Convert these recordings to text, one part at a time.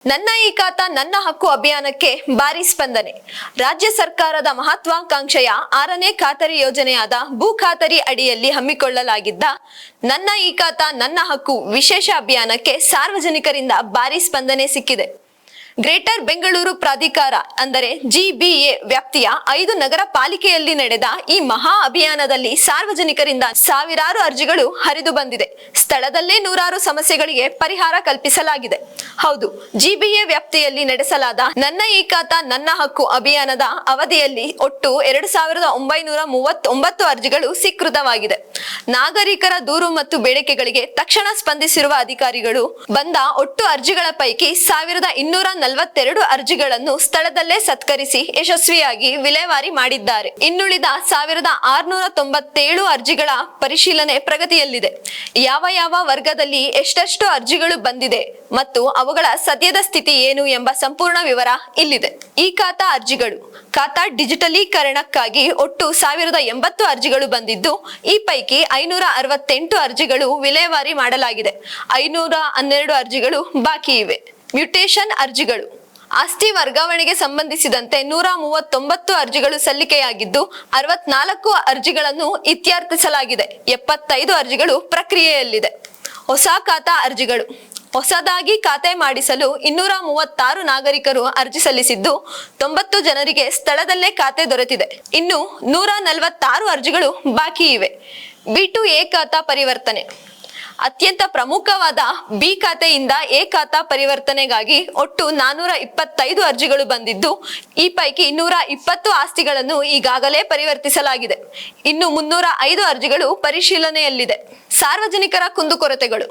ನನ್ನ ಈ ಖಾತಾ ನನ್ನ ಹಕ್ಕು ಅಭಿಯಾನಕ್ಕೆ ಭಾರಿ ಸ್ಪಂದನೆ. ರಾಜ್ಯ ಸರ್ಕಾರದ ಮಹತ್ವಾಕಾಂಕ್ಷೆಯ 6ನೇ ಖಾತರಿ ಯೋಜನೆಯಾದ ಭೂ ಖಾತರಿ ಅಡಿಯಲ್ಲಿ ಹಮ್ಮಿಕೊಳ್ಳಲಾಗಿದ್ದ ನನ್ನ ಈ ಖಾತಾ ನನ್ನ ಹಕ್ಕು ವಿಶೇಷ ಅಭಿಯಾನಕ್ಕೆ ಸಾರ್ವಜನಿಕರಿಂದ ಭಾರಿ ಸ್ಪಂದನೆ ಸಿಕ್ಕಿದೆ. ಗ್ರೇಟರ್ ಬೆಂಗಳೂರು ಪ್ರಾಧಿಕಾರ ಅಂದರೆ GBA ವ್ಯಾಪ್ತಿಯ 5 ನಗರ ಪಾಲಿಕೆಯಲ್ಲಿ ನಡೆದ ಈ ಮಹಾ ಅಭಿಯಾನದಲ್ಲಿ ಸಾರ್ವಜನಿಕರಿಂದ ಸಾವಿರಾರು ಅರ್ಜಿಗಳು ಹರಿದು ಬಂದಿದೆ. ಸ್ಥಳದಲ್ಲೇ ನೂರಾರು ಸಮಸ್ಯೆಗಳಿಗೆ ಪರಿಹಾರ ಕಲ್ಪಿಸಲಾಗಿದೆ. ಹೌದು, GBA ವ್ಯಾಪ್ತಿಯಲ್ಲಿ ನಡೆಸಲಾದ ನನ್ನ ಈ ಖಾತಾ ನನ್ನ ಹಕ್ಕು ಅಭಿಯಾನದ ಅವಧಿಯಲ್ಲಿ ಒಟ್ಟು 2939 ಅರ್ಜಿಗಳು ಸ್ವೀಕೃತವಾಗಿದೆ. ನಾಗರಿಕರ ದೂರು ಮತ್ತು ಬೇಡಿಕೆಗಳಿಗೆ ತಕ್ಷಣ ಸ್ಪಂದಿಸಿರುವ ಅಧಿಕಾರಿಗಳು ಬಂದ ಒಟ್ಟು ಅರ್ಜಿಗಳ ಪೈಕಿ 1242 ಅರ್ಜಿಗಳನ್ನು ಸ್ಥಳದಲ್ಲೇ ಸತ್ಕರಿಸಿ ಯಶಸ್ವಿಯಾಗಿ ವಿಲೇವಾರಿ ಮಾಡಿದ್ದಾರೆ. ಇನ್ನುಳಿದ 1697 ಅರ್ಜಿಗಳ ಪರಿಶೀಲನೆ ಪ್ರಗತಿಯಲ್ಲಿದೆ. ಯಾವ ವರ್ಗದಲ್ಲಿ ಎಷ್ಟೆಷ್ಟು ಅರ್ಜಿಗಳು ಬಂದಿದೆ ಮತ್ತು ಅವುಗಳ ಸದ್ಯದ ಸ್ಥಿತಿ ಏನು ಎಂಬ ಸಂಪೂರ್ಣ ವಿವರ ಇಲ್ಲಿದೆ. ಈ ಖಾತಾ ಅರ್ಜಿಗಳು ಖಾತಾ ಡಿಜಿಟಲೀಕರಣಕ್ಕಾಗಿ ಒಟ್ಟು 1080 ಅರ್ಜಿಗಳು ಬಂದಿದ್ದು, ಈ ಪೈಕಿ 568 ಅರ್ಜಿಗಳು ವಿಲೇವಾರಿ ಮಾಡಲಾಗಿದೆ. 512 ಅರ್ಜಿಗಳು ಬಾಕಿ ಇವೆ. ಮ್ಯೂಟೇಷನ್ ಅರ್ಜಿಗಳು ಆಸ್ತಿ ವರ್ಗಾವಣೆಗೆ ಸಂಬಂಧಿಸಿದಂತೆ 139 ಅರ್ಜಿಗಳು ಸಲ್ಲಿಕೆಯಾಗಿದ್ದು 64 ಅರ್ಜಿಗಳನ್ನು ಇತ್ಯರ್ಥಿಸಲಾಗಿದೆ. 75 ಅರ್ಜಿಗಳು ಪ್ರಕ್ರಿಯೆಯಲ್ಲಿದೆ. ಹೊಸ ಖಾತಾ ಅರ್ಜಿಗಳು ಹೊಸದಾಗಿ ಖಾತೆ ಮಾಡಿಸಲು 236 ನಾಗರಿಕರು ಅರ್ಜಿ ಸಲ್ಲಿಸಿದ್ದು 90 ಜನರಿಗೆ ಸ್ಥಳದಲ್ಲೇ ಖಾತೆ ದೊರೆತಿದೆ. ಇನ್ನು 146 ಅರ್ಜಿಗಳು ಬಾಕಿ ಇವೆ. B2A ಖಾತಾ ಪರಿವರ್ತನೆ ಅತ್ಯಂತ ಪ್ರಮುಖವಾದ ಬಿ ಖಾತೆಯಿಂದ ಎ ಖಾತಾ ಪರಿವರ್ತನೆಗಾಗಿ ಒಟ್ಟು 425 ಅರ್ಜಿಗಳು ಬಂದಿದ್ದು, ಈ ಪೈಕಿ 120 ಆಸ್ತಿಗಳನ್ನು ಈಗಾಗಲೇ ಪರಿವರ್ತಿಸಲಾಗಿದೆ. ಇನ್ನು 305 ಅರ್ಜಿಗಳು ಪರಿಶೀಲನೆಯಲ್ಲಿದೆ. ಸಾರ್ವಜನಿಕರ ಕುಂದುಕೊರತೆಗಳು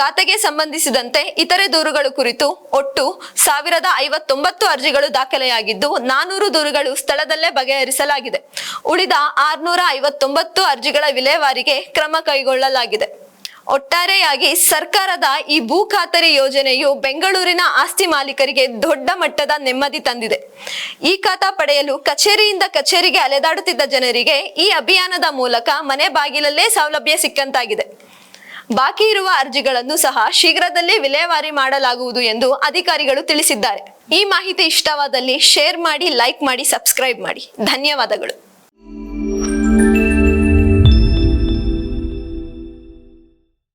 ಖಾತೆಗೆ ಸಂಬಂಧಿಸಿದಂತೆ ಇತರೆ ದೂರುಗಳು ಕುರಿತು ಒಟ್ಟು 1059 ಅರ್ಜಿಗಳು ದಾಖಲೆಯಾಗಿದ್ದು 400 ದೂರುಗಳು ಸ್ಥಳದಲ್ಲೇ ಬಗೆಹರಿಸಲಾಗಿದೆ. ಉಳಿದ 659 ಅರ್ಜಿಗಳ ವಿಲೇವಾರಿಗೆ ಕ್ರಮ ಕೈಗೊಳ್ಳಲಾಗಿದೆ. ಒಟ್ಟಾರೆಯಾಗಿ ಸರ್ಕಾರದ ಈ ಭೂ ಖಾತರಿ ಯೋಜನೆಯು ಬೆಂಗಳೂರಿನ ಆಸ್ತಿ ಮಾಲೀಕರಿಗೆ ದೊಡ್ಡ ಮಟ್ಟದ ನೆಮ್ಮದಿ ತಂದಿದೆ. ಈ ಖಾತಾ ಪಡೆಯಲು ಕಚೇರಿಯಿಂದ ಕಚೇರಿಗೆ ಅಲೆದಾಡುತ್ತಿದ್ದ ಜನರಿಗೆ ಈ ಅಭಿಯಾನದ ಮೂಲಕ ಮನೆ ಬಾಗಿಲಲ್ಲೇ ಸೌಲಭ್ಯ ಸಿಕ್ಕಂತಾಗಿದೆ. ಬಾಕಿ ಇರುವ ಅರ್ಜಿಗಳನ್ನು ಸಹ ಶೀಘ್ರದಲ್ಲೇ ವಿಲೇವಾರಿ ಮಾಡಲಾಗುವುದು ಎಂದು ಅಧಿಕಾರಿಗಳು ತಿಳಿಸಿದ್ದಾರೆ. ಈ ಮಾಹಿತಿ ಇಷ್ಟವಾದಲ್ಲಿ ಶೇರ್ ಮಾಡಿ, ಲೈಕ್ ಮಾಡಿ, ಸಬ್ಸ್ಕ್ರೈಬ್ ಮಾಡಿ. ಧನ್ಯವಾದಗಳು.